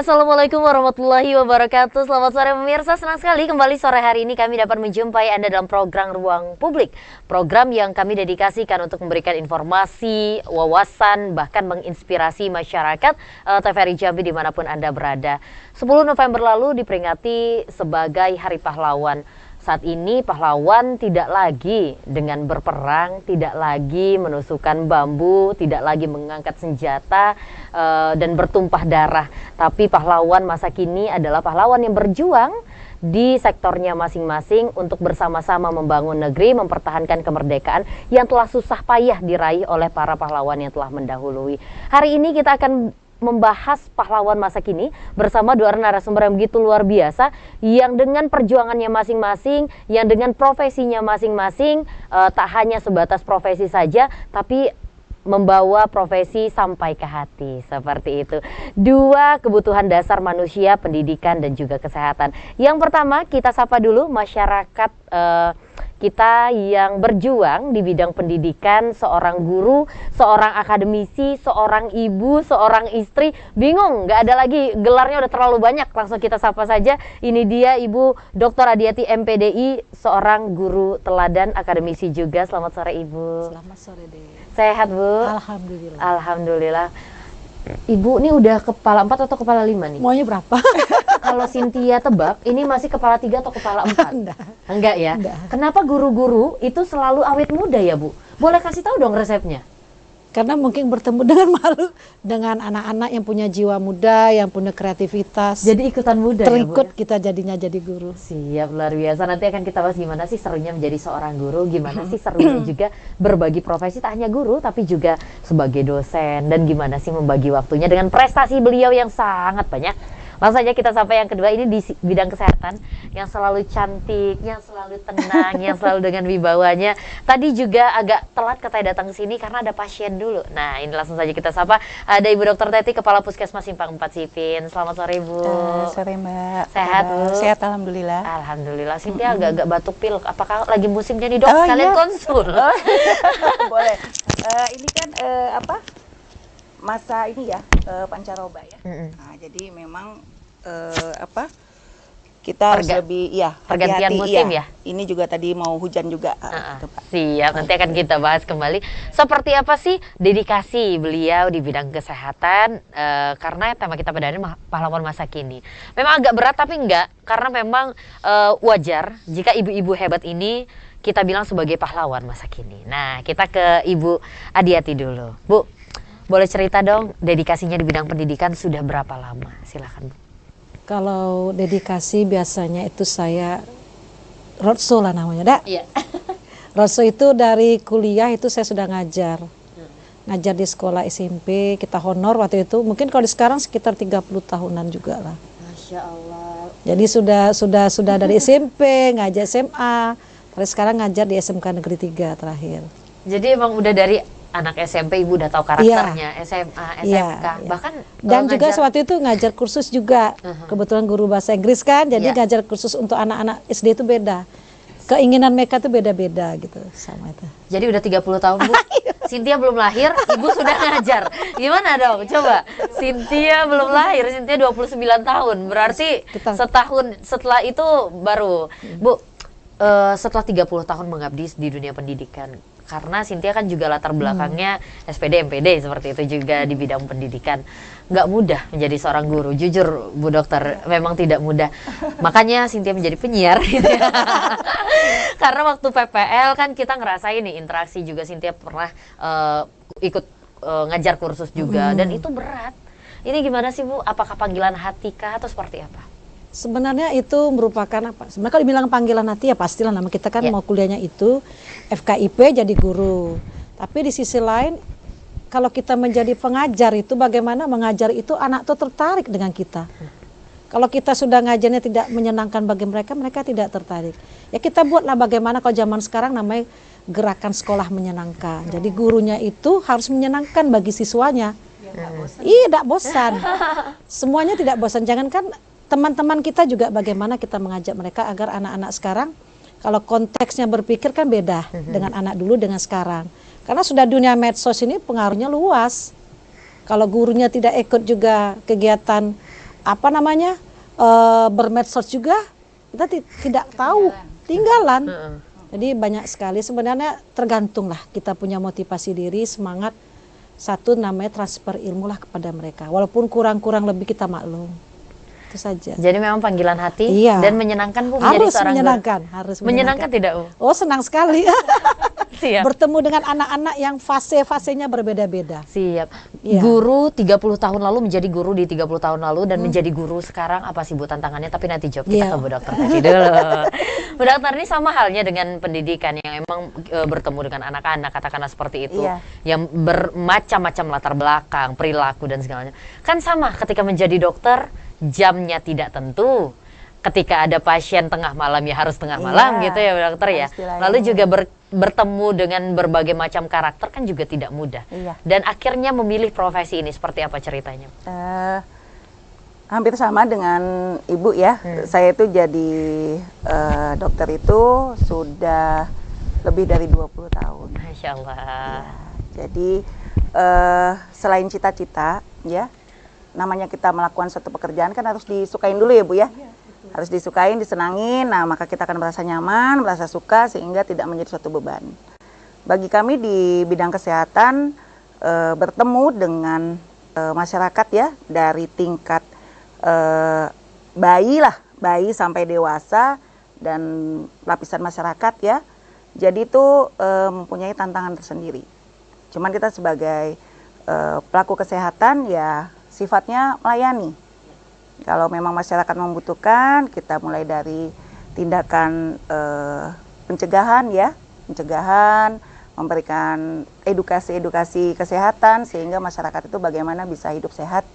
Assalamualaikum warahmatullahi wabarakatuh. Selamat sore pemirsa, senang sekali kembali sore hari ini kami dapat menjumpai Anda dalam program Ruang Publik. Program yang kami dedikasikan untuk memberikan informasi, wawasan, bahkan menginspirasi masyarakat TVRI Jambi dimanapun Anda berada. 10 November lalu diperingati sebagai Hari Pahlawan. Saat ini pahlawan tidak lagi dengan berperang, tidak lagi menusukkan bambu, tidak lagi mengangkat senjata dan bertumpah darah. Tapi pahlawan masa kini adalah pahlawan yang berjuang di sektornya masing-masing untuk bersama-sama membangun negeri, mempertahankan kemerdekaan yang telah susah payah diraih oleh para pahlawan yang telah mendahului. Hari ini kita akan membahas pahlawan masa kini bersama dua narasumber yang begitu luar biasa, yang dengan perjuangannya masing-masing, yang dengan profesinya masing-masing, tak hanya sebatas profesi saja, tapi membawa profesi sampai ke hati, seperti itu. Dua kebutuhan dasar manusia, pendidikan dan juga kesehatan. Yang pertama kita sapa dulu masyarakat kita yang berjuang di bidang pendidikan, seorang guru, seorang akademisi, seorang ibu, seorang istri. Bingung, nggak ada lagi, gelarnya udah terlalu banyak. Langsung kita sapa saja. Ini dia Ibu Dr. Adiati MPDI, seorang guru teladan, akademisi juga. Selamat sore Ibu. Selamat sore deh. Sehat Bu? Alhamdulillah. Alhamdulillah. Ibu ini udah kepala 4 atau kepala 5 nih? Maunya berapa? Kalau Cynthia tebak, ini masih kepala 3 atau kepala 4? Enggak ya? Enggak. Kenapa guru-guru itu selalu awet muda ya Bu? Boleh kasih tahu dong resepnya? Karena mungkin bertemu dengan anak-anak yang punya jiwa muda, yang punya kreativitas. Jadi ikutan muda terikut ya Bu? Kita jadinya jadi guru. Siap, luar biasa. Nanti akan kita bahas gimana sih serunya menjadi seorang guru, gimana sih serunya juga berbagi profesi, tak hanya guru tapi juga sebagai dosen, dan gimana sih membagi waktunya dengan prestasi beliau yang sangat banyak. Langsung saja kita sampai yang kedua, ini di bidang kesehatan, yang selalu cantik, yang selalu tenang, yang selalu dengan wibawanya. Tadi juga agak telat katanya datang ke sini karena ada pasien dulu. Nah, ini langsung saja kita sapa. Ada Ibu Dr. Teti, Kepala Puskesmas Simpang 4 Sipin. Selamat sore Ibu. Sore Mbak. Sehat Bu? Sehat alhamdulillah. Alhamdulillah. Cynthia agak-agak batuk pilek. Apakah lagi musim jadi dok? Oh, Sekalian iya. konsul. Boleh. Ini kan masa ini ya pancaroba ya. Nah, jadi memang kita harus lebih pergantian hati-hati, musim ya. Ini juga tadi mau hujan juga. Gitu, Pak. Siap, nanti akan kita bahas kembali. Seperti apa sih dedikasi beliau di bidang kesehatan? Karena tema kita pada hari ini pahlawan masa kini. Memang agak berat tapi enggak, karena memang wajar jika ibu-ibu hebat ini kita bilang sebagai pahlawan masa kini. Nah, kita ke Ibu Adiati dulu. Bu, boleh cerita dong dedikasinya di bidang pendidikan sudah berapa lama? Silakan Bu. Kalau dedikasi biasanya itu saya roadshow lah namanya, dak. Iya. Roadshow itu dari kuliah itu saya sudah ngajar. Ngajar di sekolah SMP, kita honor waktu itu. Mungkin kalau di sekarang sekitar 30 tahunan juga lah. Masya Allah. Jadi sudah dari SMP, ngajar SMA. Terus sekarang ngajar di SMK Negeri 3 terakhir. Jadi emang udah dari anak SMP Ibu udah tahu karakternya, SMA, SMK, bahkan dan juga waktu itu ngajar kursus juga. Kebetulan guru bahasa Inggris kan, jadi ngajar kursus untuk anak-anak SD itu beda. Keinginan mereka tuh beda-beda gitu sama itu. Jadi udah 30 tahun Bu. Cynthia belum lahir, Ibu sudah ngajar. Gimana dong? Coba. Cynthia belum lahir, Cynthia 29 tahun. Berarti setahun setelah itu baru. Bu, setelah 30 tahun mengabdi di dunia pendidikan, karena Cynthia kan juga latar belakangnya SPD, MPD seperti itu juga di bidang pendidikan. Nggak mudah menjadi seorang guru, jujur Bu Dokter, memang tidak mudah. Makanya Cynthia menjadi penyiar gitu ya. Karena waktu PPL kan kita ngerasain nih interaksi juga, Cynthia pernah ikut ngajar kursus juga, dan itu berat. Ini gimana sih Bu? Apakah panggilan hati kah atau seperti apa? Sebenarnya itu merupakan apa? Sebenarnya kalau dibilang panggilan hati ya pastilah, nama kita kan mau kuliahnya itu FKIP jadi guru. Tapi di sisi lain kalau kita menjadi pengajar itu bagaimana mengajar itu anak tuh tertarik dengan kita. Kalau kita sudah ngajarnya tidak menyenangkan bagi mereka, mereka tidak tertarik. Ya kita buatlah bagaimana kalau zaman sekarang namanya gerakan sekolah menyenangkan. Jadi gurunya itu harus menyenangkan bagi siswanya. Iya, tidak bosan. Semuanya tidak bosan. Jangankan teman-teman kita juga bagaimana kita mengajak mereka agar anak-anak sekarang, kalau konteksnya berpikir kan beda dengan anak dulu dengan sekarang. Karena sudah dunia medsos ini pengaruhnya luas. Kalau gurunya tidak ikut juga kegiatan apa namanya bermedsos juga kita tidak tahu, tinggalan. Jadi banyak sekali sebenarnya, tergantung lah kita punya motivasi diri, semangat. Satu namanya transfer ilmu lah kepada mereka, walaupun kurang-kurang lebih kita maklum. Itu saja. Jadi memang panggilan hati Iya. dan menyenangkan Bu menjadi Harus seorang menyenangkan, guru. harus Menyenangkan tidak Bu? Oh, senang sekali. Siap. Bertemu dengan anak-anak yang fase-fasenya berbeda-beda. Siap. Iya. Guru 30 tahun lalu menjadi guru di 30 tahun lalu dan menjadi guru sekarang, apa sih Bu tantangannya? Tapi nanti jawab kita Iya. ke Bu Dokter tadi dulu. Bu Dokter, ini sama halnya dengan pendidikan yang emang bertemu dengan anak-anak, katakanlah seperti itu. Iya. Yang bermacam-macam latar belakang, perilaku dan segalanya. Kan sama ketika menjadi dokter, jamnya tidak tentu. Ketika ada pasien tengah malam ya harus tengah malam gitu ya Bu Dokter ya. harus dilayani. Lalu juga bertemu dengan berbagai macam karakter kan juga tidak mudah. Iya. Dan akhirnya memilih profesi ini, seperti apa ceritanya? Hampir sama dengan Ibu ya. Saya itu jadi dokter itu sudah lebih dari 20 tahun. Masya Allah. Ya, jadi selain cita-cita ya, namanya kita melakukan suatu pekerjaan kan harus disukain dulu ya Bu ya. Harus disukain, disenangin, nah maka kita akan merasa nyaman, merasa suka sehingga tidak menjadi suatu beban. Bagi kami di bidang kesehatan, bertemu dengan masyarakat ya, dari tingkat bayi sampai dewasa dan lapisan masyarakat ya. Jadi itu mempunyai tantangan tersendiri. Cuman kita sebagai pelaku kesehatan ya sifatnya melayani. Kalau memang masyarakat membutuhkan, kita mulai dari tindakan pencegahan ya, memberikan edukasi kesehatan sehingga masyarakat itu bagaimana bisa hidup sehat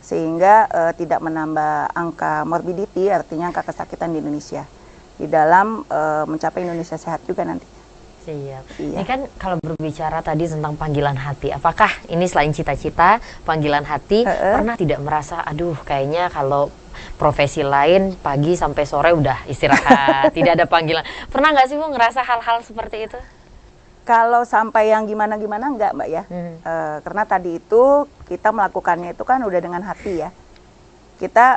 sehingga tidak menambah angka morbidity, artinya angka kesakitan di Indonesia di dalam mencapai Indonesia sehat juga nanti. Siap. Iya. Ini kan kalau berbicara tadi tentang panggilan hati, apakah ini selain cita-cita, panggilan hati, pernah tidak merasa, aduh kayaknya kalau profesi lain pagi sampai sore udah istirahat, tidak ada panggilan. Pernah nggak sih Bu ngerasa hal-hal seperti itu? Kalau sampai yang gimana-gimana enggak Mbak ya, karena tadi itu kita melakukannya itu kan udah dengan hati ya. Kita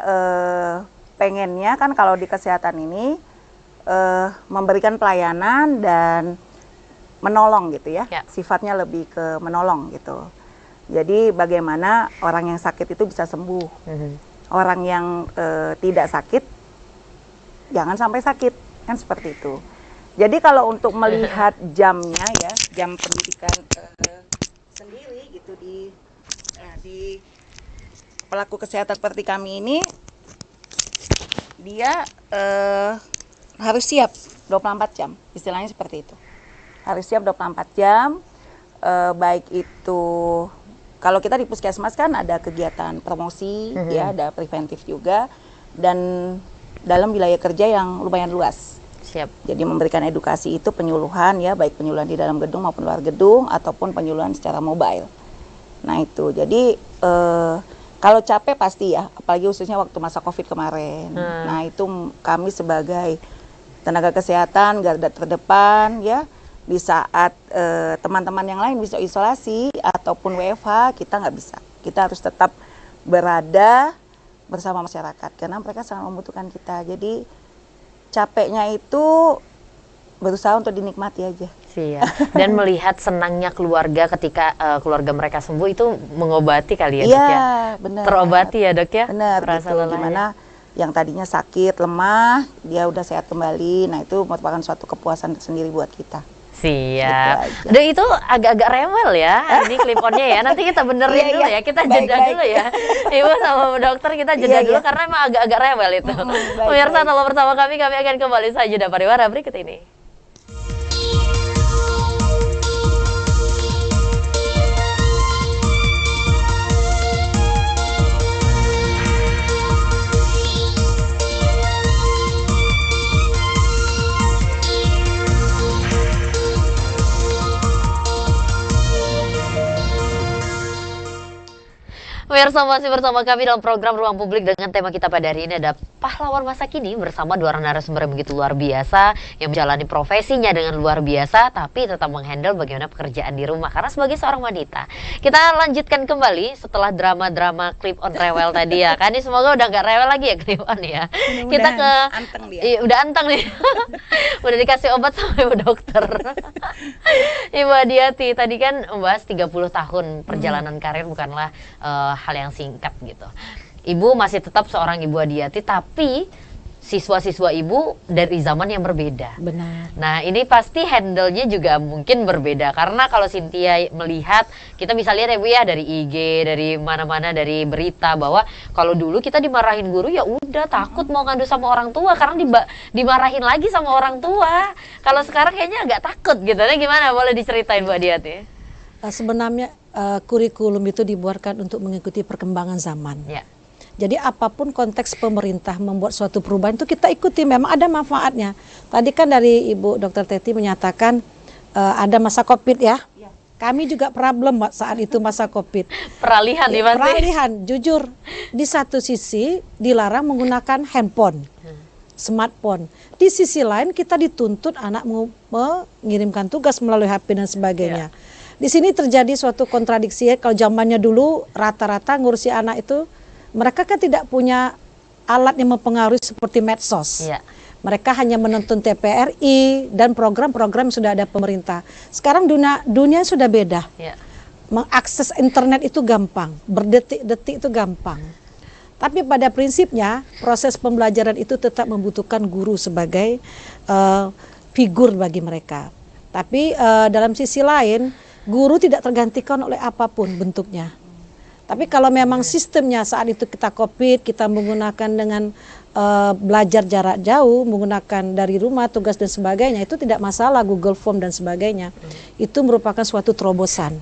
pengennya kan kalau di kesehatan ini memberikan pelayanan dan menolong gitu ya. Sifatnya lebih ke menolong gitu. Jadi bagaimana orang yang sakit itu bisa sembuh. Orang yang tidak sakit jangan sampai sakit, kan seperti itu. Jadi kalau untuk melihat jamnya ya, jam pendidikan sendiri gitu di pelaku kesehatan seperti kami ini, dia harus siap 24 jam, istilahnya seperti itu. Harus siap 24 jam, baik itu kalau kita di puskesmas kan ada kegiatan promosi, ya ada preventif juga, dan dalam wilayah kerja yang lumayan luas. Siap. Jadi memberikan edukasi itu penyuluhan ya, baik penyuluhan di dalam gedung maupun luar gedung, ataupun penyuluhan secara mobile. Nah itu, jadi kalau capek pasti ya, apalagi khususnya waktu masa COVID kemarin. Nah itu kami sebagai tenaga kesehatan garda terdepan ya, di saat teman-teman yang lain bisa isolasi ataupun WFH, kita nggak bisa. Kita harus tetap berada bersama masyarakat karena mereka sangat membutuhkan kita. Jadi capeknya itu berusaha untuk dinikmati aja. Siap. Dan melihat senangnya keluarga ketika keluarga mereka sembuh itu mengobati kali ya Dok ya? Iya, benar. Terobati ya Dok ya? Benar, Rasa gitu. lelahnya. Gimana yang tadinya sakit, lemah, dia udah sehat kembali. Nah itu merupakan suatu kepuasan tersendiri buat kita. Siap. Gitu aja. Dan itu agak-agak rewel ya, ini clip-onnya ya. Nanti kita benerin Iya, dulu iya. ya, kita Baik, jeda baik. dulu ya. Ibu sama Bu Dokter kita jeda Iya, dulu iya. karena emang agak-agak rewel itu. baik, Pemirsa, baik. kalau bersama kami akan kembali saja dari pariwara berikut ini. Pemirsa masih bersama kami dalam program Ruang Publik dengan tema kita pada hari ini ada pahlawan masa kini bersama dua orang narasumber yang begitu luar biasa yang menjalani profesinya dengan luar biasa tapi tetap menghandle bagaimana pekerjaan di rumah karena sebagai seorang wanita. Kita lanjutkan kembali setelah drama-drama clip on rewel tadi ya. Kan ini semoga udah nggak rewel lagi ya clip on ya. Kita ke anteng dia. Iya, udah anteng nih. Udah dikasih obat sama ibu dokter. Ibu Adiati tadi kan membahas 30 tahun perjalanan karir bukanlah hal yang singkat gitu. Ibu masih tetap seorang Ibu Adiati tapi siswa-siswa ibu dari zaman yang berbeda. Benar. Nah ini pasti handle-nya juga mungkin berbeda karena kalau Cynthia melihat kita bisa lihat ya Bu ya dari IG, dari mana-mana, dari berita bahwa kalau dulu kita dimarahin guru ya udah takut mau ngadu sama orang tua karena dimarahin lagi sama orang tua. Kalau sekarang kayaknya agak takut gitu. Nah gimana? Boleh diceritain Bu Adiati? Sebenarnya kurikulum itu dibuatkan untuk mengikuti perkembangan zaman. Ya. Jadi apapun konteks pemerintah membuat suatu perubahan itu kita ikuti, memang ada manfaatnya. Tadi kan dari Ibu Dr. Teti menyatakan ada masa COVID ya. Kami juga problem saat itu masa COVID. Peralihan ya, peralihan, jujur. Di satu sisi dilarang menggunakan handphone, smartphone. Di sisi lain kita dituntut anak mengirimkan tugas melalui HP dan sebagainya. Di sini terjadi suatu kontradiksi ya. Kalau zamannya dulu rata-rata ngurusi anak itu mereka kan tidak punya alat yang mempengaruhi seperti medsos. Ya. Mereka hanya menonton TVRI dan program-program yang sudah ada pemerintah. Sekarang dunia sudah beda. Ya. Mengakses internet itu gampang, berdetik-detik itu gampang. Tapi pada prinsipnya proses pembelajaran itu tetap membutuhkan guru sebagai figur bagi mereka. Tapi dalam sisi lain, guru tidak tergantikan oleh apapun bentuknya. Tapi kalau memang sistemnya saat itu kita COVID, kita menggunakan dengan belajar jarak jauh, menggunakan dari rumah, tugas dan sebagainya, itu tidak masalah, Google Form dan sebagainya. Itu merupakan suatu terobosan.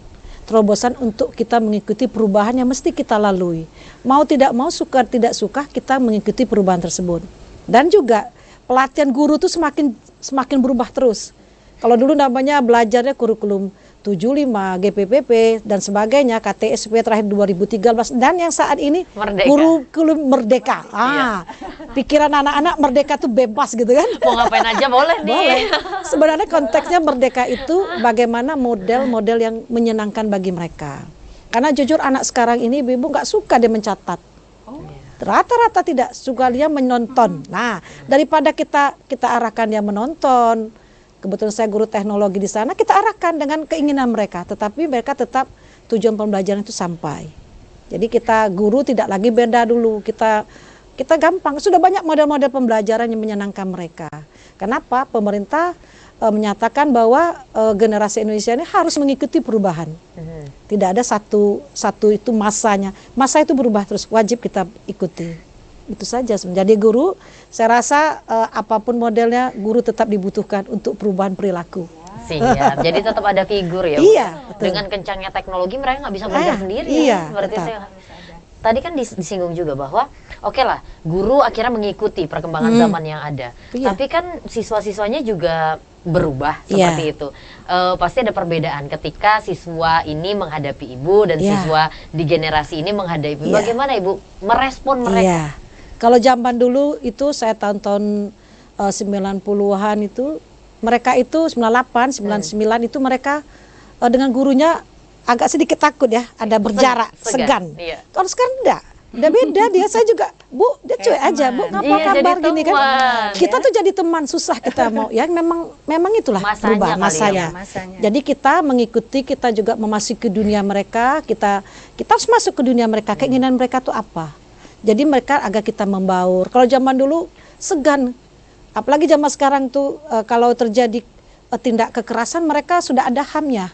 Terobosan untuk kita mengikuti perubahan yang mesti kita lalui. Mau tidak mau, suka tidak suka, kita mengikuti perubahan tersebut. Dan juga pelatihan guru itu semakin berubah terus. Kalau dulu namanya belajarnya kurikulum 75, GPPP dan sebagainya, KTSP terakhir 2013 dan yang saat ini kurikulum merdeka. Pikiran anak-anak merdeka tuh bebas gitu kan. Mau ngapain aja boleh nih. Boleh. Sebenarnya konteksnya merdeka itu bagaimana model-model yang menyenangkan bagi mereka. Karena jujur anak sekarang ini ibu nggak suka dia mencatat. Rata-rata tidak suka dia menonton. Nah, daripada kita arahkan dia menonton. Kebetulan saya guru teknologi di sana, kita arahkan dengan keinginan mereka, tetapi mereka tetap tujuan pembelajaran itu sampai. Jadi kita guru tidak lagi beda dulu, kita gampang, sudah banyak model-model pembelajaran yang menyenangkan mereka. Kenapa? Pemerintah menyatakan bahwa generasi Indonesia ini harus mengikuti perubahan. Tidak ada satu itu masanya, masa itu berubah terus, wajib kita ikuti. Itu saja. Menjadi guru, saya rasa apapun modelnya, guru tetap dibutuhkan untuk perubahan perilaku. Siap. Jadi tetap ada figur ya. Iya. Betul. Dengan kencangnya teknologi mereka nggak bisa belajar sendiri. Iya. Berarti itu. Tadi kan disinggung juga bahwa oke lah, guru akhirnya mengikuti perkembangan zaman yang ada. Iya. Tapi kan siswa-siswanya juga berubah seperti itu. Pasti ada perbedaan ketika siswa ini menghadapi ibu dan siswa di generasi ini menghadapi ibu. Bagaimana ibu merespon mereka? Iya. Kalau zaman dulu itu saya tahun-tahun 90-an itu mereka itu 98, 99 itu mereka dengan gurunya agak sedikit takut ya, ada berjarak, segan. Iya. Kalau sekarang enggak. Udah beda dia, saya juga, Bu, dia cuek aja, Bu, ngapa kabar gini kan? Kita tuh jadi teman, susah kita mau, ya memang itulah berubah masanya. Jadi kita mengikuti, kita juga memasuki dunia mereka, kita harus masuk ke dunia mereka, keinginan mereka tuh apa? Jadi mereka agak kita membaur. Kalau zaman dulu segan, apalagi zaman sekarang tuh kalau terjadi tindak kekerasan mereka sudah ada HAM-nya.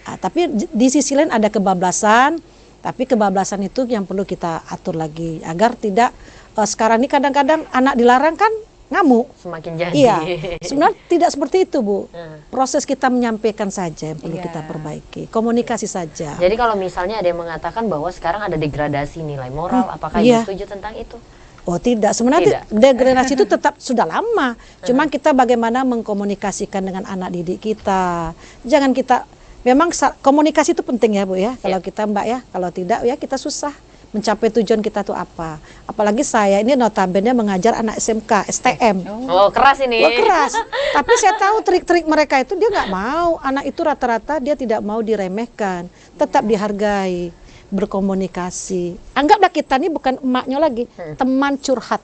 Tapi di sisi lain ada kebablasan, tapi kebablasan itu yang perlu kita atur lagi agar tidak sekarang ini kadang-kadang anak dilarang kan ngamuk. Semakin jadi. Iya, sebenarnya tidak seperti itu Bu. Proses kita menyampaikan saja yang perlu kita perbaiki, komunikasi saja. Jadi kalau misalnya ada yang mengatakan bahwa sekarang ada degradasi nilai moral, apakah Ibu setuju tentang itu? Oh tidak, sebenarnya degradasi itu tetap sudah lama. Cuma kita bagaimana mengkomunikasikan dengan anak didik kita. Jangan kita memang komunikasi itu penting ya Bu ya. Kalau kita Mbak ya, kalau tidak ya kita susah mencapai tujuan kita tuh apa. Apalagi saya ini notabene mengajar anak SMK, STM. Oh, keras ini. Wah, keras. Tapi saya tahu trik-trik mereka itu dia nggak mau. Anak itu rata-rata dia tidak mau diremehkan, tetap dihargai, berkomunikasi. Anggaplah kita nih bukan emaknya lagi, teman curhat.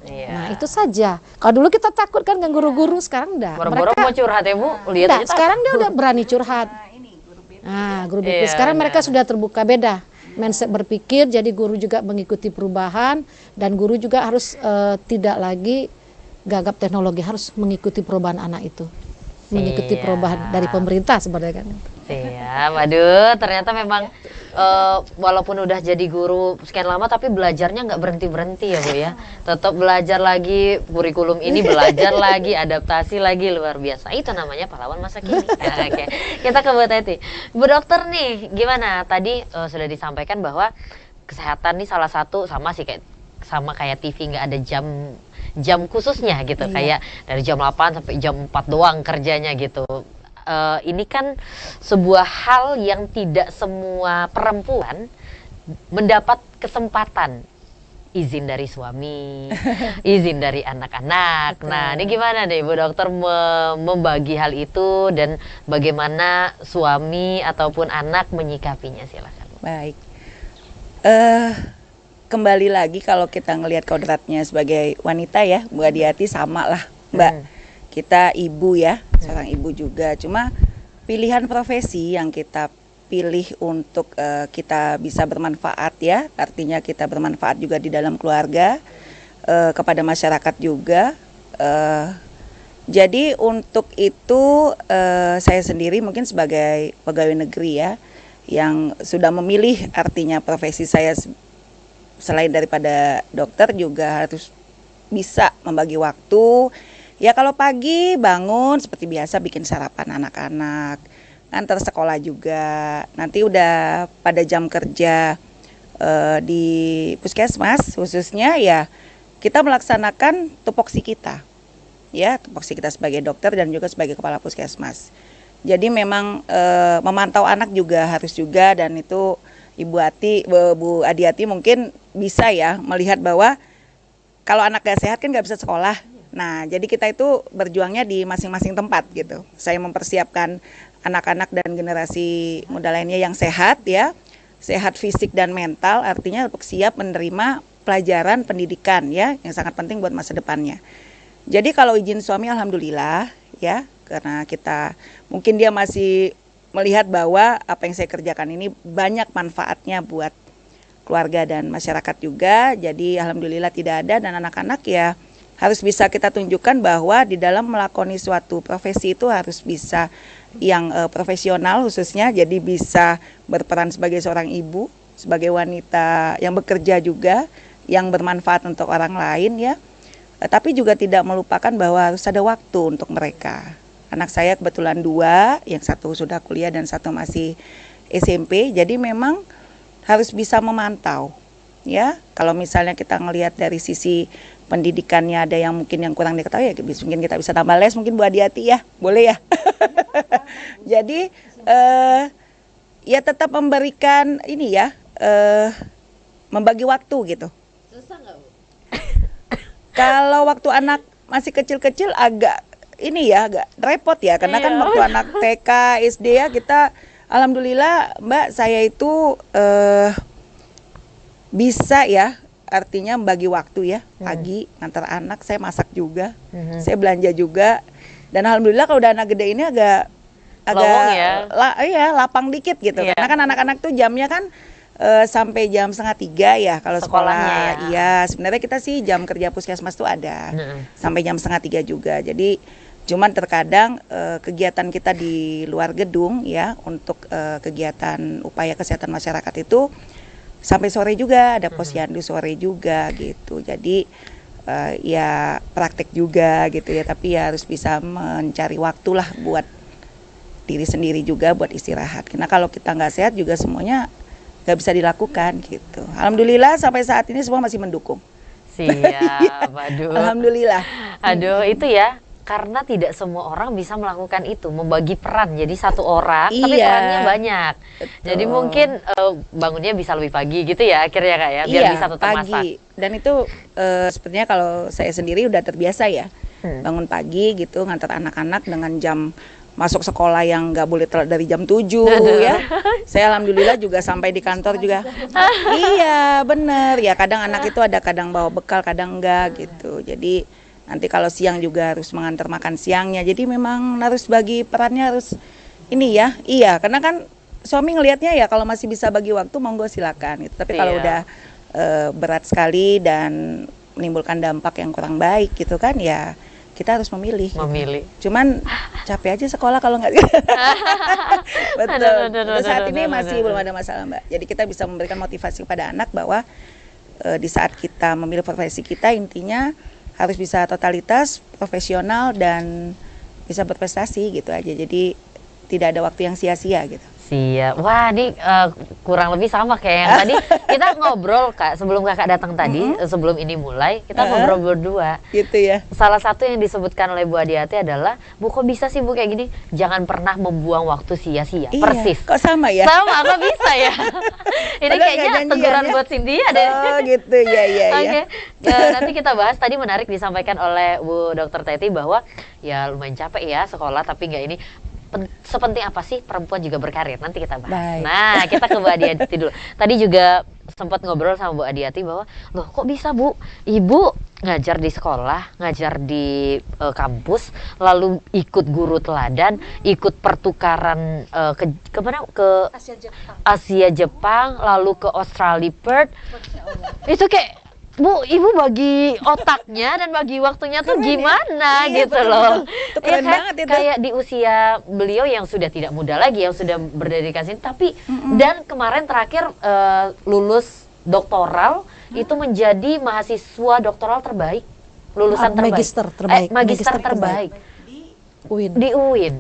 Iya. Nah itu saja. Kalau dulu kita takut kan dengan guru-guru, sekarang enggak. Boro-boro mau curhat ya Bu, lihat Enggak, aja sekarang dia udah berani curhat. Nah, guru BP. Iya, Sekarang mereka benar. sudah terbuka, beda mindset berpikir, jadi guru juga mengikuti perubahan, dan guru juga harus tidak lagi gagap teknologi, harus mengikuti perubahan anak itu, mengikuti Iya. perubahan dari pemerintah sebenarnya kan. Iya, waduh, ternyata memang walaupun udah jadi guru sekian lama tapi belajarnya nggak berhenti-berhenti ya Bu ya. Tetap belajar lagi, kurikulum ini belajar lagi, adaptasi lagi, luar biasa. Itu namanya pahlawan masa kini. Oke, kita ke Bu Teti. Bu Dokter nih, gimana? Tadi sudah disampaikan bahwa kesehatan nih salah satu sama kayak TV, nggak ada jam khususnya gitu, kayak dari jam 8 sampai jam 4 doang kerjanya gitu. Ini kan sebuah hal yang tidak semua perempuan mendapat kesempatan, izin dari suami, izin dari anak-anak. Nah, ini gimana nih Bu Dokter membagi hal itu dan bagaimana suami ataupun anak menyikapinya, silakan. Baik. Kembali lagi kalau kita ngelihat kodratnya sebagai wanita ya, Bu Adiati sama lah Mbak. Kita ibu ya, seorang ibu juga. Cuma pilihan profesi yang kita pilih untuk kita bisa bermanfaat ya, artinya kita bermanfaat juga di dalam keluarga, kepada masyarakat juga. Jadi untuk itu saya sendiri mungkin sebagai pegawai negeri ya, yang sudah memilih, artinya profesi saya selain daripada dokter juga harus bisa membagi waktu. Ya kalau pagi bangun seperti biasa bikin sarapan anak-anak, antar sekolah juga. Nanti udah pada jam kerja di puskesmas khususnya ya kita melaksanakan tupoksi kita. Ya, tupoksi kita sebagai dokter dan juga sebagai kepala puskesmas. Jadi memang memantau anak juga harus juga, dan itu Bu Adiati mungkin bisa ya melihat bahwa kalau anak gak sehat kan gak bisa sekolah. Nah, jadi kita itu berjuangnya di masing-masing tempat gitu. Saya mempersiapkan anak-anak dan generasi muda lainnya yang sehat ya, sehat fisik dan mental, artinya untuk siap menerima pelajaran pendidikan ya, yang sangat penting buat masa depannya. Jadi kalau izin suami alhamdulillah ya, karena kita mungkin dia masih melihat bahwa apa yang saya kerjakan ini banyak manfaatnya buat keluarga dan masyarakat juga. Jadi alhamdulillah tidak ada, dan anak-anak ya harus bisa kita tunjukkan bahwa di dalam melakoni suatu profesi itu harus bisa yang profesional khususnya, jadi bisa berperan sebagai seorang ibu, sebagai wanita yang bekerja juga, yang bermanfaat untuk orang lain ya. Tapi juga tidak melupakan bahwa harus ada waktu untuk mereka. Anak saya kebetulan 2, yang satu sudah kuliah dan satu masih SMP, jadi memang harus bisa memantau. Ya, kalau misalnya kita ngelihat dari sisi pendidikannya ada yang mungkin yang kurang diketahui ya, mungkin kita bisa tambah les, mungkin Bu Adiati ya, boleh ya. Jadi ya tetap memberikan ini ya, membagi waktu gitu. Susah nggak Bu? Kalau waktu anak masih kecil-kecil agak ini ya, agak repot ya, karena kan waktu anak TK, SD ya kita alhamdulillah Mbak, saya itu bisa ya, artinya membagi waktu ya, pagi ngantar anak, saya masak juga, saya belanja juga, dan alhamdulillah kalau udah anak gede ini agak Lowong ya? Iya, lapang dikit gitu, Iya. karena kan anak-anak tuh jamnya kan sampai jam 2:30 ya kalau Sekolahnya sekolah. ya? Iya, sebenarnya kita sih jam kerja puskesmas tuh ada sampai jam 2:30 juga. Jadi cuman terkadang kegiatan kita di luar gedung ya untuk kegiatan upaya kesehatan masyarakat itu sampai sore juga, ada posyandu sore juga gitu. Jadi ya praktek juga gitu ya, tapi ya harus bisa mencari waktu lah buat diri sendiri juga, buat istirahat. Karena kalau kita nggak sehat juga semuanya nggak bisa dilakukan gitu. Alhamdulillah sampai saat ini semua masih mendukung. Siap, aduh. Alhamdulillah. Aduh, itu ya karena tidak semua orang bisa melakukan itu, membagi peran jadi satu orang tapi Iya. perannya banyak. Jadi Betul. mungkin bangunnya bisa lebih pagi gitu ya akhirnya Kak ya, biar Iya, bisa tetap masak. pagi. Dan itu sepertinya kalau saya sendiri udah terbiasa ya, bangun pagi gitu, ngantar anak-anak dengan jam masuk sekolah yang nggak boleh telat dari jam 7 ya. Saya alhamdulillah juga sampai di kantor juga. Iya, bener. Ya kadang anak itu ada kadang bawa bekal, kadang enggak gitu. Jadi nanti kalau siang juga harus mengantar makan siangnya. Jadi memang harus bagi perannya harus ini ya. Iya, karena kan suami ngelihatnya ya kalau masih bisa bagi waktu monggo silakan gitu. Tapi kalau Iya. udah berat sekali dan menimbulkan dampak yang kurang baik gitu kan ya kita harus memilih. gitu. Memilih. Cuman capek aja sekolah kalau nggak. Betul. Untuk saat ini masih belum ada masalah Mbak. Jadi kita bisa memberikan motivasi kepada anak bahwa di saat kita memilih profesi kita intinya harus bisa totalitas, profesional dan bisa berprestasi gitu aja. Jadi tidak ada waktu yang sia-sia gitu. Siap. Wah, ini kurang lebih sama kayak yang tadi kita ngobrol Kak sebelum Kakak datang tadi, sebelum ini mulai kita ngobrol berdua. Gitu ya. Salah satu yang disebutkan oleh Bu Adiati adalah, Bu kok bisa sih Bu kayak gini? Jangan pernah membuang waktu sia-sia. Iya, Persis. kok sama ya? Sama, kok bisa ya? Ini Padahal kayaknya nggak janjian teguran ya? buat Cynthia deh. Oh gitu ya ya Oke, ya. nanti kita bahas. Tadi menarik disampaikan oleh Bu Dr. Teti bahwa ya lumayan capek ya sekolah, tapi nggak ini. Sepenting apa sih perempuan juga berkarir? Nanti kita bahas. Baik. Nah, kita ke Bu Adiati dulu. Tadi juga sempat ngobrol sama Bu Adiati bahwa, loh kok bisa Bu? Ibu ngajar di sekolah, ngajar di kampus, lalu ikut guru teladan, ikut pertukaran ke mana? Ke Asia Jepang, lalu ke Australia Perth. Itu kayak Bu, ibu bagi otaknya dan bagi waktunya tuh gimana Iya, gitu betul, loh. betul. Itu keren banget itu. Kayak di usia beliau yang sudah tidak muda lagi, yang sudah berdedikasi, tapi dan kemarin terakhir lulus doktoral itu menjadi mahasiswa doktoral terbaik, lulusan terbaik. Magister terbaik. Magister terbaik UIN. di UIN.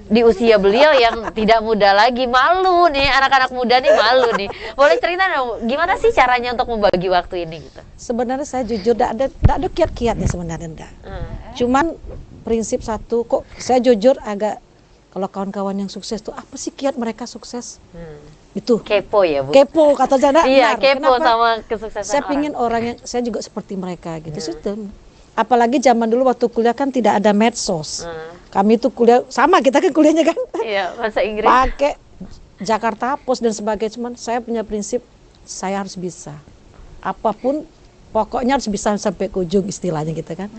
Di usia beliau yang tidak muda lagi, malu nih anak-anak muda nih, malu nih. Boleh cerita dong gimana sih caranya untuk membagi waktu ini gitu? Sebenarnya saya jujur tidak ada kiat-kiatnya sebenarnya enggak. Cuman prinsip satu kok saya jujur agak kalau kawan-kawan yang sukses tuh apa sih kiat mereka sukses? Itu Kepo ya Bu? kepo kata Jana. Iya, benar. kepo Kenapa? sama kesuksesan Saya orang. pingin orang yang saya juga seperti mereka gitu. Sistem. Apalagi zaman dulu waktu kuliah kan tidak ada medsos. Kami itu kuliah sama kita kan kuliahnya kan Iya, bahasa Inggris. pakai Jakarta Post dan sebagainya. Cuman saya punya prinsip saya harus bisa apapun pokoknya harus bisa sampai ke ujung istilahnya gitu kan.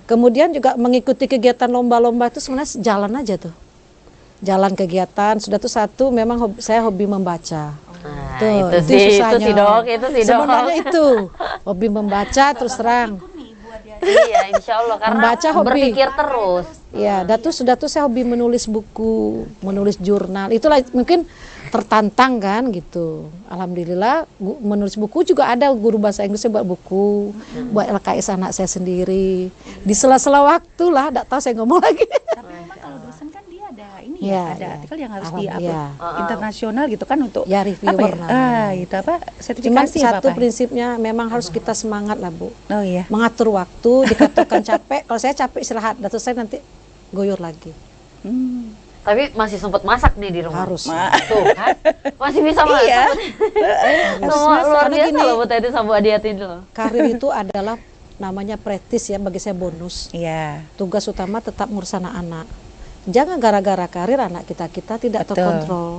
Kemudian juga mengikuti kegiatan lomba-lomba itu sebenarnya jalan aja tuh. Jalan kegiatan sudah tuh satu memang saya hobi membaca. Nah, Tuh, itu sih susahnya. dok, itu sih dok. Sebenarnya itu hobi membaca terus terang. Iya, insya Allah karena Membaca hobi. berpikir terus. Ya, sudah tuh saya hobi menulis buku, menulis jurnal. Itulah mungkin tertantang kan gitu. Alhamdulillah menulis buku juga ada guru bahasa Inggris buat buku, buat LKS anak saya sendiri. Di sela-sela waktu lah, enggak tahu saya ngomong lagi. Tapi memang kalau dosen kan dia ada ini Iya, ya, ada iya. artikel yang harus Alhamdulillah. di-upload internasional gitu kan untuk Ya, reviewer apa ya? namanya. Itu apa? Cuman Sertifikasi apa satu apa? prinsipnya memang harus kita semangat lah Bu. Oh iya. Mengatur waktu, dikatakan capek, kalau saya capek istirahat, dan saya nanti goyor lagi. Tapi masih sempat masak nih di rumah. Harus. Tuh kan, masih bisa masak. Iya. Semua luar Karena biasa gini, loh Bu Teti sama Bu Adiati ini loh. karir itu adalah namanya praktis ya, bagi saya bonus. Iya. Tugas utama tetap ngurus anak-anak. Jangan gara-gara karir anak kita tidak Betul. terkontrol.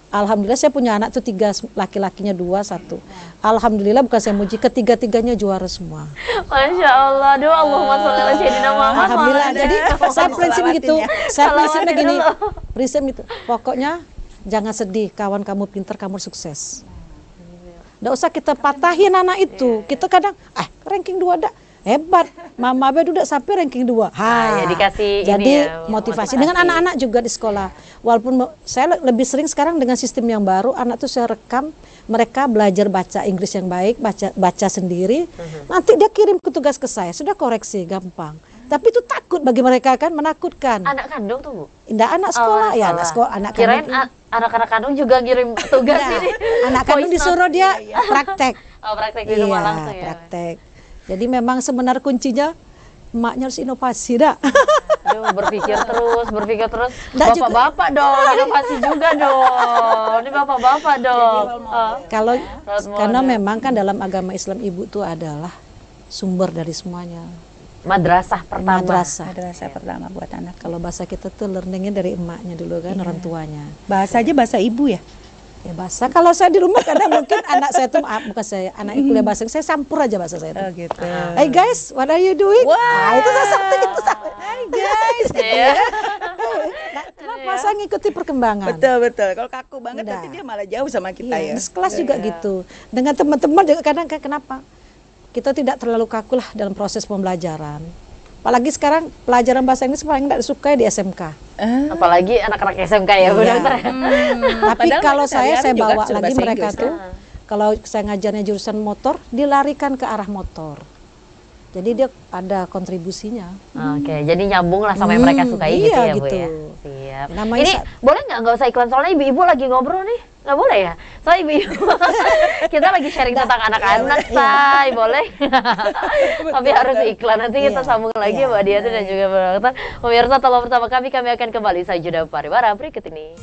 Alhamdulillah saya punya anak tuh 3, laki-lakinya 2, 1. Alhamdulillah bukan saya muji, ketiga-tiganya juara semua. Masya Allah, doa Allahumma sholli ala sayyidina Muhammad. Alhamdulillah. Jadi saya prinsip Salawatin gitu. ya. Saya prinsipnya Salawatin gini. dulu. Prinsip gitu. Pokoknya jangan sedih, kawan kamu pintar, kamu sukses. Nggak usah kita patahin anak itu. Kita kadang ranking 2 dah. Hebat, Mama Be udah sampai ranking 2. ya dikasih ini jadi ya, motivasi. motivasi. Dengan anak-anak juga di sekolah. Walaupun saya lebih sering sekarang dengan sistem yang baru, anak tuh saya rekam, mereka belajar baca Inggris yang baik, baca sendiri. Nanti dia kirim ke tugas ke saya, sudah koreksi, gampang. Tapi itu takut bagi mereka kan, menakutkan. Anak kandung tuh Bu? Indah anak sekolah ya, anak sekolah, anak Kirain kandung. anak-anak kandung juga ngirim tugas Iya, ini. anak kandung Voice disuruh note. dia praktek. Oh, praktek di rumah langsung ya. praktek. Jadi memang sebenarnya kuncinya emaknya harus inovasi dah. Aduh, berpikir terus. Nggak juga. Bapak-bapak dong, inovasi juga dong. Ini bapak-bapak dong. Kalau Role karena model. memang kan dalam agama Islam ibu itu adalah sumber dari semuanya. Madrasah pertama. Madrasah. Madrasah pertama buat anak. Kalau bahasa kita tuh learningnya dari emaknya dulu kan, orang tuanya. Bahasa aja bahasa ibu ya. Ya bahasa, kalau saya di rumah kadang mungkin anak saya tuh, bukan saya, anak kuliah bahasa, saya campur aja bahasa saya tuh. gitu. Hey guys, what are you doing? Wah. Nah, itu saya sampai itu sampai. Hey guys. Iya. Nah, kenapa saya ngikuti perkembangan? Betul. Kalau kaku banget Udah. nanti dia malah jauh sama kita Iya, ya. di sekelas juga gitu. Dengan teman-teman juga kadang kenapa? Kita tidak terlalu kaku lah dalam proses pembelajaran. Apalagi sekarang pelajaran bahasa Inggris paling tidak disukai di SMK. Apalagi anak-anak SMK ya, Bu Iya. Dokter. Tapi Padahal kalau mereka saya sehari-hari juga bawa sudah lagi bahasa mereka Inggris, tuh, kalau saya ngajarnya jurusan motor, dilarikan ke arah motor. Jadi dia ada kontribusinya. Oke, jadi nyambung lah sama yang mereka sukai gitu iya ya, Bu gitu. ya. Siap. Namanya Ini boleh nggak usah iklan, soalnya ibu-ibu lagi ngobrol nih. Nggak boleh ya? Soalnya ibu-ibu kita lagi sharing tentang anak-anak, say. Boleh? Tapi harus iklan. Nanti kita Iya, sambung lagi iya, Mbak Diati dan juga Mbak Dokter. Pemirsa, tetaplah bersama kami akan kembali usai jeda pariwara berikut ini.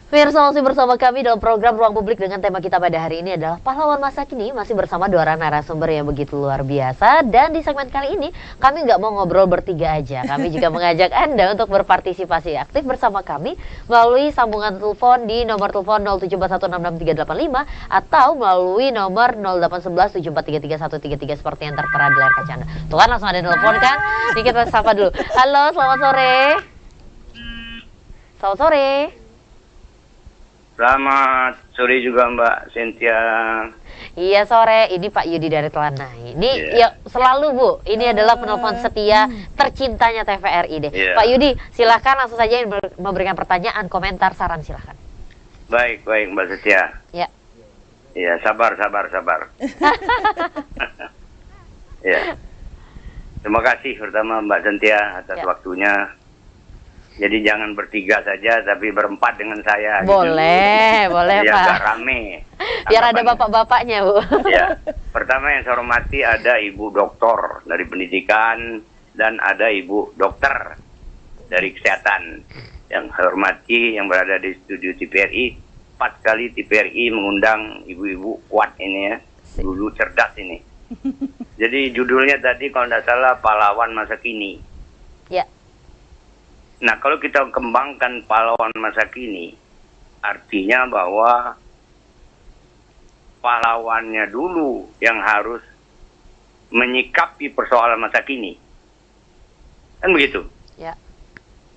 Pemirsa, masih bersama kami dalam program Ruang Publik dengan tema kita pada hari ini adalah pahlawan masa kini, masih bersama dua orang narasumber yang begitu luar biasa. Dan di segmen kali ini kami nggak mau ngobrol bertiga aja, kami juga mengajak Anda untuk berpartisipasi aktif bersama kami melalui sambungan telepon di nomor telepon 071666385 atau melalui nomor 081174333133 seperti yang tertera di layar kaca Anda. Tuh kan langsung ada telepon kan? Ini kita sapa dulu. Halo, selamat sore. Selamat sore. Selamat sore juga Mbak Cynthia. Iya sore, ini Pak Yudi dari Telanai. Ini Iya. ya selalu Bu, ini adalah penelpon setia tercintanya TVRI deh. Iya. Pak Yudi, silahkan langsung saja memberikan pertanyaan, komentar, saran silahkan. Baik Mbak Cynthia. Ya. Iya, sabar. Ya. Terima kasih pertama Mbak Cynthia atas Ya. waktunya. Jadi jangan bertiga saja, tapi berempat dengan saya. Boleh, boleh Ya, Pak. agak rame. Biar ada Anggapannya. bapak-bapaknya Bu. Ya, pertama yang saya hormati ada Ibu Doktor dari Pendidikan dan ada Ibu Dokter dari Kesehatan. Yang saya hormati yang berada di studio TVRI, 4 kali TVRI mengundang ibu-ibu kuat ini ya, dulu cerdas ini. Jadi judulnya tadi kalau tidak salah pahlawan masa kini. Ya. Nah, kalau kita kembangkan pahlawan masa kini, artinya bahwa pahlawannya dulu yang harus menyikapi persoalan masa kini. Kan begitu? Ya.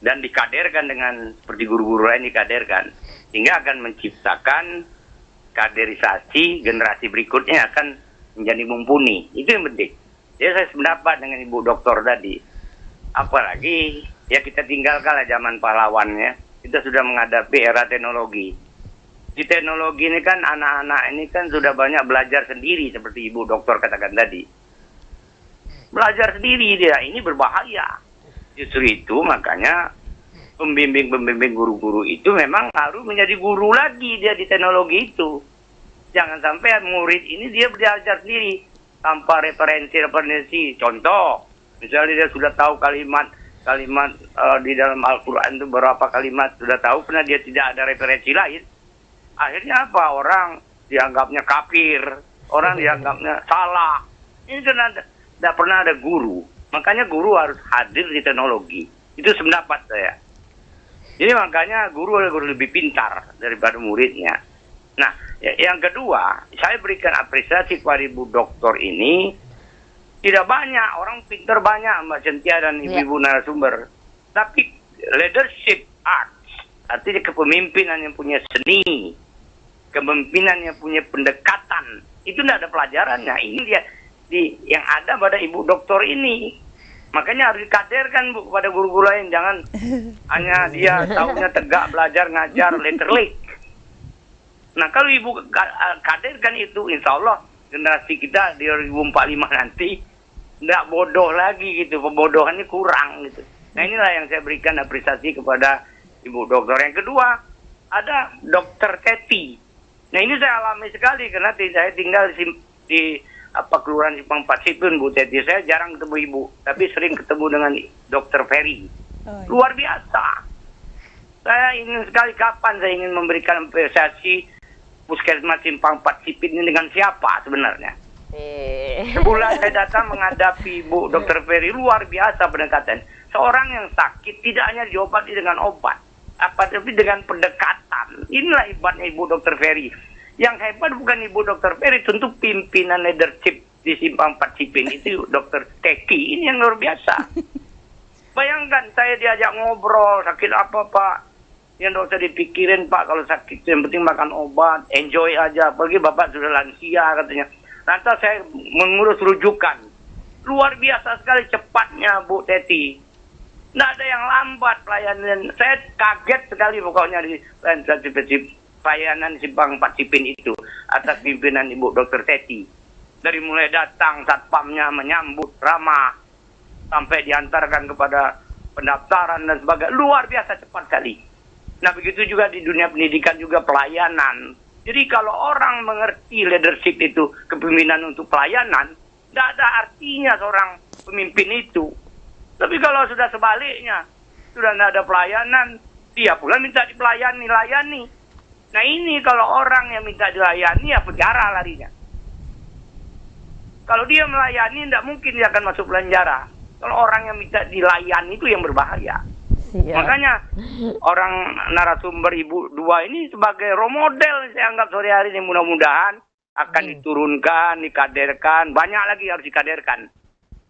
Dan dikaderkan dengan, seperti guru-guru lain dikaderkan. Sehingga akan menciptakan kaderisasi generasi berikutnya akan menjadi mumpuni. Itu yang penting. Jadi saya sependapat dengan Ibu Doktor tadi. Apalagi ya kita tinggalkanlah zaman pahlawannya. Kita sudah menghadapi era teknologi. Di teknologi ini kan anak-anak ini kan sudah banyak belajar sendiri seperti Ibu Doktor katakan tadi. Belajar sendiri dia, ini berbahaya. Justru itu makanya pembimbing-pembimbing guru-guru itu memang harus menjadi guru lagi dia di teknologi itu. Jangan sampai murid ini dia belajar sendiri tanpa referensi. Contoh, misalnya dia sudah tahu kalimat di dalam Al-Quran itu berapa kalimat sudah tahu, karena dia tidak ada referensi lain. Akhirnya apa? Orang dianggapnya kafir, orang dianggapnya salah. Ini kan tidak pernah ada guru. Makanya guru harus hadir di teknologi. Itu sependapat saya. Jadi makanya guru harus lebih pintar daripada muridnya. Nah, yang kedua, saya berikan apresiasi kepada Ibu Doktor ini. Tidak banyak, orang pintar banyak Mbak Cynthia dan ibu-ibu narasumber. Tapi leadership arts, artinya kepemimpinan yang punya seni, kepemimpinan yang punya pendekatan, itu tidak ada pelajarannya. Ini dia yang ada pada Ibu Doktor ini. Makanya harus dikaderkan Bu kepada guru-guru lain. Jangan hanya dia tahunya tegak belajar ngajar letterlik. Nah kalau ibu kaderkan itu, insya Allah generasi kita di 2045 nanti tidak bodoh lagi gitu, pembodohannya kurang gitu. Nah inilah yang saya berikan apresiasi kepada Ibu Dokter. Yang kedua, ada Dokter Teti. Nah ini saya alami sekali karena saya tinggal di Kelurahan Simpang 4 Situn, Bu Teti. Saya jarang ketemu Ibu, tapi sering ketemu dengan Dokter Ferry. Luar biasa. Saya ingin sekali, kapan saya ingin memberikan apresiasi Puskesmas Simpang 4 Sipin ini dengan siapa sebenarnya. Sebulan saya datang menghadapi Bu Dr. Ferry, luar biasa pendekatan. Seorang yang sakit tidak hanya diobati dengan obat, tapi dengan pendekatan. Inilah hebatnya Ibu Dr. Ferry. Yang hebat bukan Ibu Dr. Ferry, tentu pimpinan leadership di Simpang 4 Sipin itu Dr. Teki. Ini yang luar biasa. Bayangkan saya diajak ngobrol, sakit apa Pak? Yang tidak usah dipikirin Pak, kalau sakit yang penting makan obat, enjoy aja. Apalagi Bapak sudah lansia katanya. Nanti saya mengurus rujukan. Luar biasa sekali cepatnya Bu Teti. Tidak ada yang lambat pelayanan. Saya kaget sekali pokoknya di pelayanan Simpang 4 Sipin itu atas pimpinan Ibu Dr. Teti. Dari mulai datang satpamnya menyambut ramah sampai diantarkan kepada pendaftaran dan sebagainya. Luar biasa cepat sekali. Nah begitu juga di dunia pendidikan juga pelayanan. Jadi kalau orang mengerti leadership itu kepemimpinan untuk pelayanan, tidak ada artinya seorang pemimpin itu. Tapi kalau sudah sebaliknya, sudah tidak ada pelayanan, dia pula minta layani. Nah ini kalau orang yang minta dilayani ya penjara larinya. Kalau dia melayani tidak mungkin dia akan masuk penjara. Kalau orang yang minta dilayani itu yang berbahaya. Makanya orang narasumber Ibu dua ini sebagai role model saya anggap sore hari ini, mudah-mudahan akan diturunkan, dikaderkan, banyak lagi harus dikaderkan.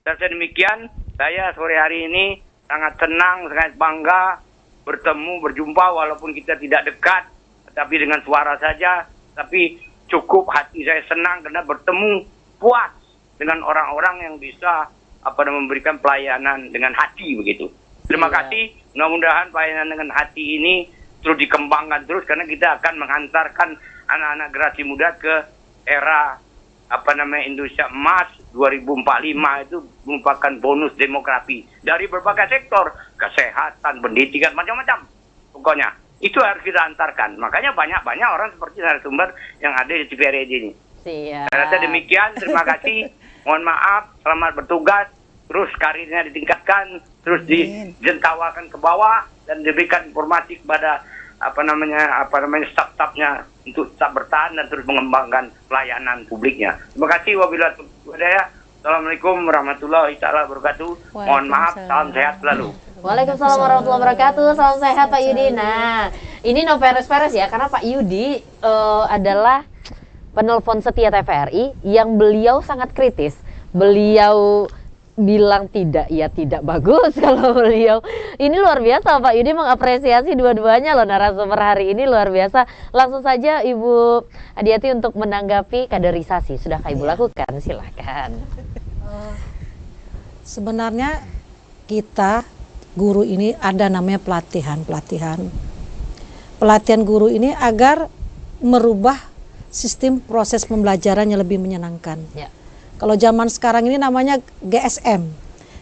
Dan demikian saya sore hari ini sangat senang, sangat bangga bertemu, berjumpa walaupun kita tidak dekat, tapi dengan suara saja, tapi cukup hati saya senang karena bertemu puas dengan orang-orang yang bisa memberikan pelayanan dengan hati begitu. Terima kasih. Mudah-mudahan pelayanan dengan hati ini terus dikembangkan terus karena kita akan menghantarkan anak-anak generasi muda ke era Indonesia Emas 2045 itu merupakan bonus demografi dari berbagai sektor, kesehatan, pendidikan, macam-macam. Pokoknya itu harus kita antarkan. Makanya banyak orang seperti narasumber yang ada di TVRI ini. Saya rasa demikian. Terima kasih. Mohon maaf. Selamat bertugas. Terus karirnya ditingkatkan, terus dijentawakan ke bawah dan diberikan informasi kepada staf-stafnya untuk tetap bertahan dan terus mengembangkan pelayanan publiknya. Terima kasih. Wabillahi taufiq. Assalamualaikum warahmatullahi wabarakatuh. Mohon maaf, salam sehat selalu. Waalaikumsalam warahmatullahi wabarakatuh. Salam sehat Pak Yudi. Nah, ini no peres-peres ya, karena Pak Yudi adalah penelpon setia TVRI yang beliau sangat kritis. Beliau bilang tidak, ya tidak bagus kalau beliau. Ini luar biasa Pak Yudi mengapresiasi dua-duanya loh narasumber hari ini, luar biasa. Langsung saja Ibu Adiati untuk menanggapi kaderisasi. Sudahkah Ibu lakukan? Silahkan. Sebenarnya kita guru ini ada namanya pelatihan guru ini agar merubah sistem proses pembelajarannya lebih menyenangkan. Kalau zaman sekarang ini namanya GSM,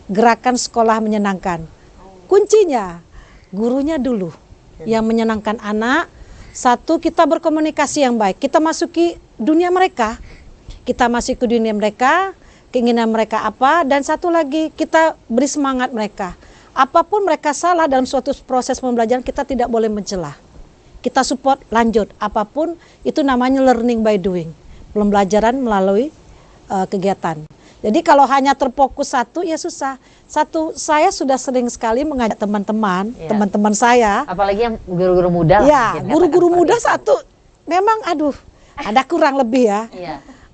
Gerakan Sekolah Menyenangkan. Kuncinya gurunya dulu yang menyenangkan anak. Satu, kita berkomunikasi yang baik. Kita masuki dunia mereka. Kita masuk ke dunia mereka, keinginan mereka apa. Dan satu lagi, kita beri semangat mereka. Apapun mereka salah dalam suatu proses pembelajaran, kita tidak boleh mencela. Kita support lanjut. Apapun itu namanya learning by doing. Pembelajaran melalui kegiatan. Jadi kalau hanya terfokus satu ya susah. Satu, saya sudah sering sekali mengajak teman-teman saya. Apalagi yang guru-guru muda. Ya, guru-guru muda satu memang ada kurang lebih ya.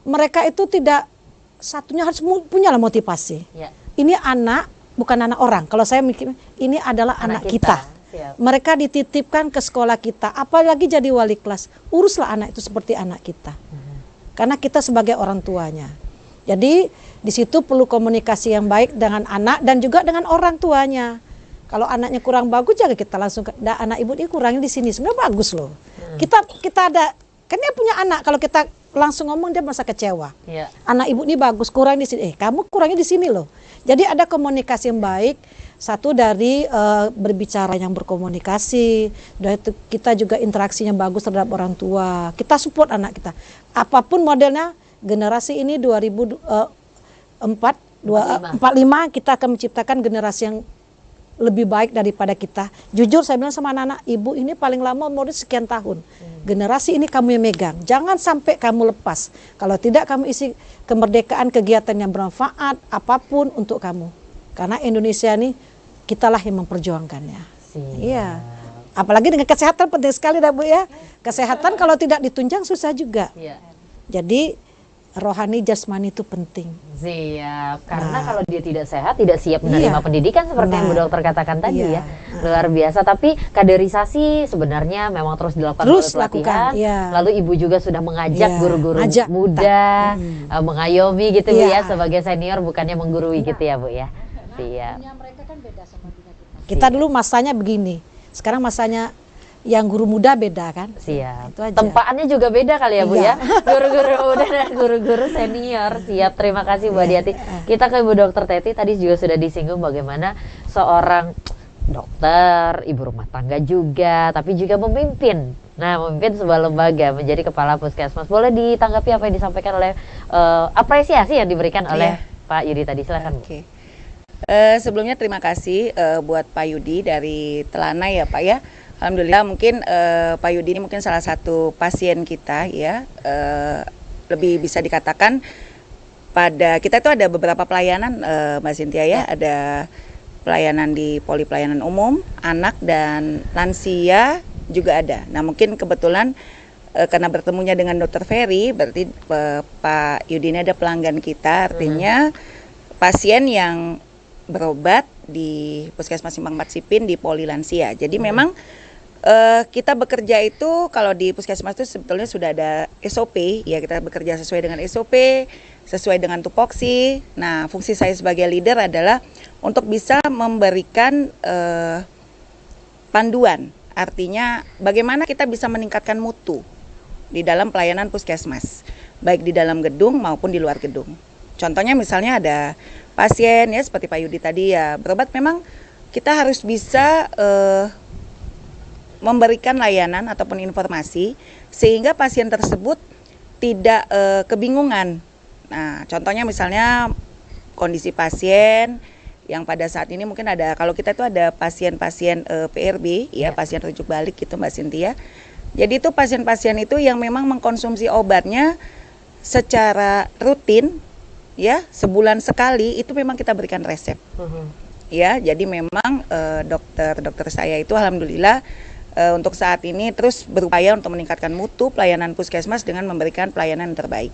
Mereka itu tidak, satunya harus punya motivasi. Ini anak, bukan anak orang. Kalau saya mikir, ini adalah anak kita. Mereka dititipkan ke sekolah kita. Apalagi jadi wali kelas, uruslah anak itu seperti anak kita. Karena kita sebagai orang tuanya. Jadi di situ perlu komunikasi yang baik dengan anak dan juga dengan orang tuanya. Kalau anaknya kurang bagus, jangan kita langsung anak ibu ini kurangnya di sini. Sebenarnya bagus loh. Kita ada Kan dia punya anak, kalau kita langsung ngomong dia merasa kecewa. Iya. Anak ibu ini bagus, kurang di sini. Kamu kurangnya di sini loh. Jadi ada komunikasi yang baik. Satu dari berbicara yang berkomunikasi. Dan itu kita juga interaksinya bagus terhadap orang tua. Kita support anak kita. Apapun modelnya, generasi ini 2045 kita akan menciptakan generasi yang lebih baik daripada kita. Jujur saya bilang sama anak-anak, ibu ini paling lama umurnya sekian tahun. Generasi ini kamu yang megang. Jangan sampai kamu lepas. Kalau tidak kamu isi kemerdekaan, kegiatan yang bermanfaat, apapun untuk kamu. Karena Indonesia ini kitalah yang memperjuangkannya. Iya. Apalagi dengan kesehatan penting sekali dah Bu ya. Kesehatan kalau tidak ditunjang susah juga. Iya. Jadi rohani jasmani itu penting. Siap, karena kalau dia tidak sehat, tidak siap menerima Iya. pendidikan seperti yang Bu Dokter katakan tadi Iya. ya. Luar biasa, tapi kaderisasi sebenarnya memang terus dilakukan Terus oleh pelatihan. lakukan, iya. Lalu Ibu juga sudah mengajak Iya, guru-guru ajak. muda, mengayomi gitu Bu ya, Iya. sebagai senior bukannya menggurui gitu ya Bu ya. Siap. Kita dulu masanya begini. Sekarang masanya yang guru muda beda kan? Siap. Itu aja. Tempaannya juga beda kali ya Bu Iya. ya. Guru-guru muda dan guru-guru senior. Siap. Terima kasih Bu Iya. Adiati. Kita ke Bu Dokter Teti, tadi juga sudah disinggung bagaimana seorang dokter, ibu rumah tangga juga, tapi juga memimpin. Nah, memimpin sebuah lembaga, menjadi kepala puskesmas. Boleh ditanggapi apa yang disampaikan oleh apresiasi yang diberikan oleh Pak Yudi tadi. Silakan Bu. Oke. Sebelumnya terima kasih buat Pak Yudi dari Telana ya Pak ya. Alhamdulillah mungkin Pak Yudi ini mungkin salah satu pasien kita ya. Lebih bisa dikatakan pada kita itu ada beberapa pelayanan Mbak Cynthia ya. Ada pelayanan di poli pelayanan umum, anak dan lansia juga ada. Nah mungkin kebetulan karena bertemunya dengan Dr. Ferry, berarti Pak Yudi ini ada pelanggan kita, artinya pasien yang berobat di Puskesmas Simpang 4 Sipin di poli lansia. Jadi memang kita bekerja itu kalau di Puskesmas itu sebetulnya sudah ada SOP, ya kita bekerja sesuai dengan SOP, sesuai dengan tupoksi. Nah fungsi saya sebagai leader adalah untuk bisa memberikan panduan, artinya bagaimana kita bisa meningkatkan mutu di dalam pelayanan Puskesmas, baik di dalam gedung maupun di luar gedung. Contohnya misalnya ada pasien ya seperti Pak Yudi tadi ya berobat, memang kita harus bisa memberikan layanan ataupun informasi sehingga pasien tersebut tidak kebingungan. Nah contohnya misalnya kondisi pasien yang pada saat ini mungkin ada, kalau kita itu ada pasien-pasien PRB ya, pasien rujuk balik gitu Mbak Cynthia. Jadi itu pasien-pasien itu yang memang mengkonsumsi obatnya secara rutin ya, sebulan sekali itu memang kita berikan resep. Ya, jadi memang dokter saya itu alhamdulillah untuk saat ini terus berupaya untuk meningkatkan mutu pelayanan puskesmas dengan memberikan pelayanan yang terbaik.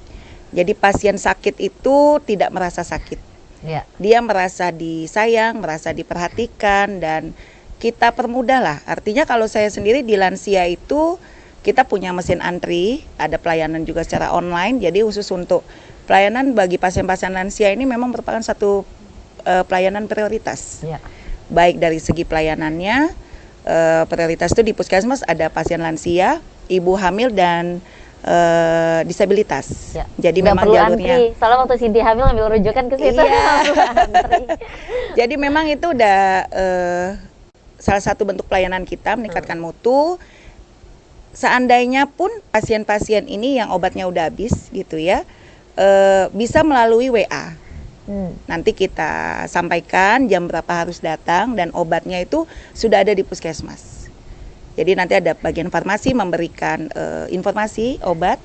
Jadi pasien sakit itu tidak merasa sakit. Ya. Dia merasa disayang, merasa diperhatikan, dan kita permudah lah. Artinya kalau saya sendiri di lansia itu kita punya mesin antri, ada pelayanan juga secara online. Jadi khusus untuk pelayanan bagi pasien-pasien lansia ini memang merupakan satu pelayanan prioritas. Ya. Baik dari segi pelayanannya, prioritas itu di puskesmas ada pasien lansia, ibu hamil dan disabilitas. Ya. Jadi Nggak memang perlu jalurnya. antri. Soalnya waktu Cindy hamil ambil rujukan ke situ. Iya. Nggak perlu antri. Jadi memang itu udah salah satu bentuk pelayanan kita meningkatkan mutu. Seandainya pun pasien-pasien ini yang obatnya udah habis gitu ya, bisa melalui WA. Nanti kita sampaikan jam berapa harus datang dan obatnya itu sudah ada di puskesmas. Jadi nanti ada bagian farmasi memberikan informasi obat,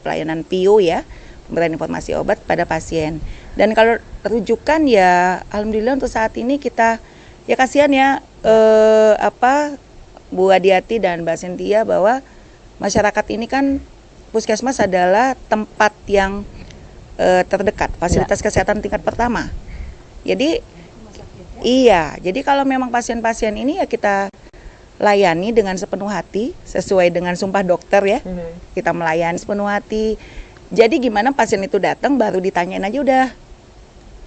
pelayanan PIO ya, memberikan informasi obat pada pasien. Dan kalau rujukan ya, alhamdulillah untuk saat ini kita ya kasihan ya Bu Adiati dan Mbak Cynthia bahwa masyarakat ini kan puskesmas adalah tempat yang terdekat, fasilitas kesehatan tingkat pertama. Jadi iya, jadi kalau memang pasien-pasien ini ya kita layani dengan sepenuh hati sesuai dengan sumpah dokter ya. Kita melayani sepenuh hati. Jadi gimana pasien itu datang baru ditanyain aja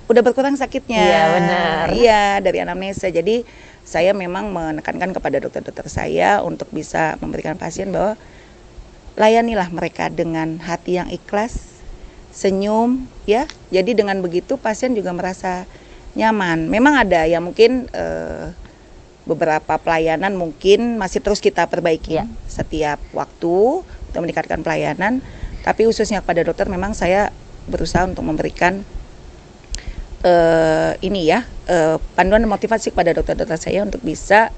udah berkurang sakitnya. Iya, benar. Iya, dari anamnesa. Jadi saya memang menekankan kepada dokter-dokter saya untuk bisa memberikan pasien bahwa layanilah mereka dengan hati yang ikhlas, senyum, ya. Jadi dengan begitu pasien juga merasa nyaman. Memang ada ya mungkin beberapa pelayanan mungkin masih terus kita perbaiki setiap waktu untuk meningkatkan pelayanan. Tapi khususnya kepada dokter memang saya berusaha untuk memberikan panduan dan motivasi kepada dokter-dokter saya untuk bisa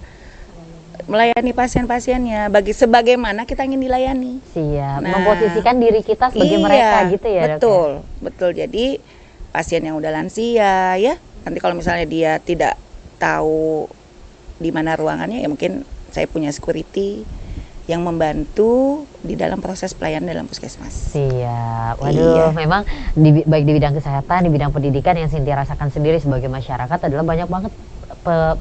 melayani pasien-pasiennya sebagaimana kita ingin dilayani. Siap, memposisikan diri kita sebagai mereka gitu ya, betul, betul. Jadi pasien yang udah lansia ya, nanti kalau misalnya dia tidak tahu di mana ruangannya, ya mungkin saya punya security yang membantu di dalam proses pelayanan dalam puskesmas. Siap. Waduh, memang baik di bidang kesehatan, di bidang pendidikan yang Cynthia rasakan sendiri sebagai masyarakat adalah banyak banget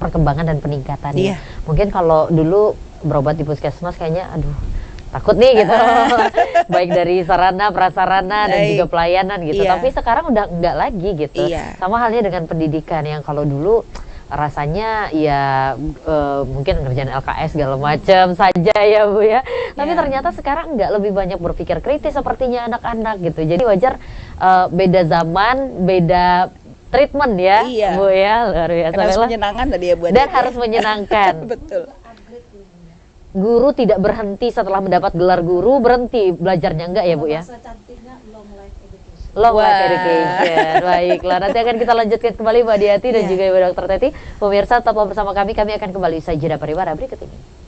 perkembangan dan peningkatannya. Mungkin kalau dulu berobat di puskesmas kayaknya takut nih gitu. Baik dari sarana, prasarana dan juga pelayanan gitu. Tapi sekarang udah enggak lagi gitu. Sama halnya dengan pendidikan yang kalau dulu rasanya ya mungkin ngerjain LKS segala macam saja ya Bu ya. Tapi ternyata sekarang enggak, lebih banyak berpikir kritis sepertinya anak-anak gitu. Jadi wajar beda zaman, beda treatment ya Bu ya, luar biasa. Harus menyenangkan tadi ya Bu. Dan harus menyenangkan. Betul. Guru tidak berhenti setelah mendapat gelar guru, berhenti belajarnya enggak ya Bu ya? Long life education. Baiklah, nanti akan kita lanjutkan kembali Mbak Diati dan juga Ibu Dr. Teti. Pemirsa tetap bersama kami akan kembali usai jeda pariwara berikut ini.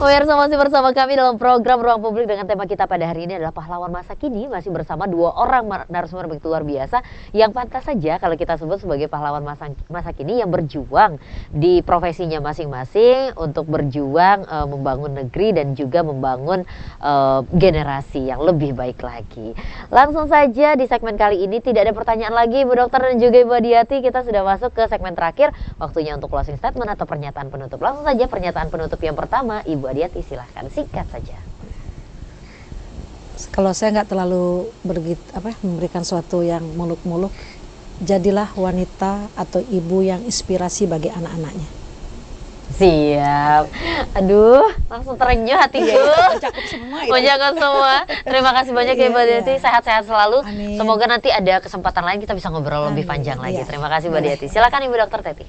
Pemirsa masih bersama kami dalam program Ruang Publik dengan tema kita pada hari ini adalah pahlawan masa kini. Masih bersama dua orang narasumber begitu luar biasa yang pantas saja kalau kita sebut sebagai pahlawan masa kini yang berjuang di profesinya masing-masing untuk berjuang membangun negeri dan juga membangun generasi yang lebih baik lagi. Langsung saja di segmen kali ini tidak ada pertanyaan lagi Bu Dokter dan juga Ibu Diati. Kita sudah masuk ke segmen terakhir, waktunya untuk closing statement atau pernyataan penutup. Langsung saja pernyataan penutup yang pertama, Ibu Diati silahkan singkat saja. Kalau saya nggak terlalu memberikan sesuatu yang muluk-muluk, jadilah wanita atau ibu yang inspirasi bagi anak-anaknya. Siap. Aduh, langsung terenyuh hatiku. Mencakup semua itu. Mencakup semua. Terima kasih banyak ya Mbak Diati. Sehat-sehat selalu. Amin. Semoga nanti ada kesempatan lain kita bisa ngobrol lebih panjang lagi. Terima kasih Mbak Diati. Silakan Ibu Dokter Teti.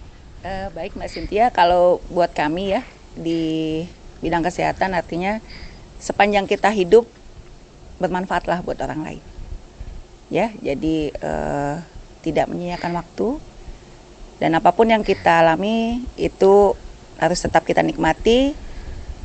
Baik Mbak Cynthia, kalau buat kami ya di bidang kesehatan artinya sepanjang kita hidup bermanfaatlah buat orang lain. Ya, jadi tidak menyia-nyiakan waktu dan apapun yang kita alami itu harus tetap kita nikmati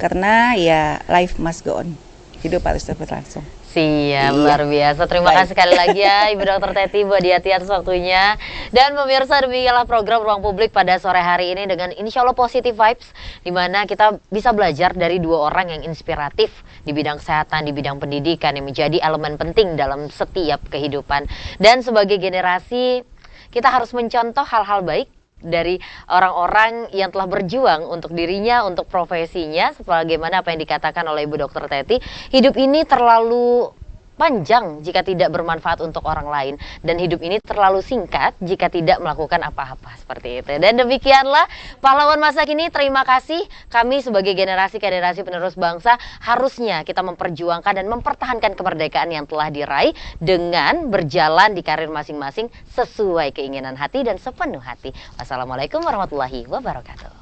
karena ya life must go on. Hidup harus terus berlangsung. Siap, luar biasa. Terima kasih sekali lagi ya Ibu Dokter Teti, Bu Diati atas waktunya. Dan pemirsa, demikianlah program Ruang Publik pada sore hari ini dengan insya Allah positive vibes, di mana kita bisa belajar dari dua orang yang inspiratif di bidang kesehatan, di bidang pendidikan yang menjadi elemen penting dalam setiap kehidupan. Dan sebagai generasi kita harus mencontoh hal-hal baik dari orang-orang yang telah berjuang untuk dirinya, untuk profesinya, sebagaimana apa yang dikatakan oleh Ibu Dokter Teti. Hidup ini terlalu panjang jika tidak bermanfaat untuk orang lain, dan hidup ini terlalu singkat jika tidak melakukan apa-apa, seperti itu. Dan demikianlah pahlawan masa kini. Terima kasih. Kami sebagai generasi penerus bangsa harusnya kita memperjuangkan dan mempertahankan kemerdekaan yang telah diraih dengan berjalan di karir masing-masing sesuai keinginan hati dan sepenuh hati. Wassalamualaikum warahmatullahi wabarakatuh.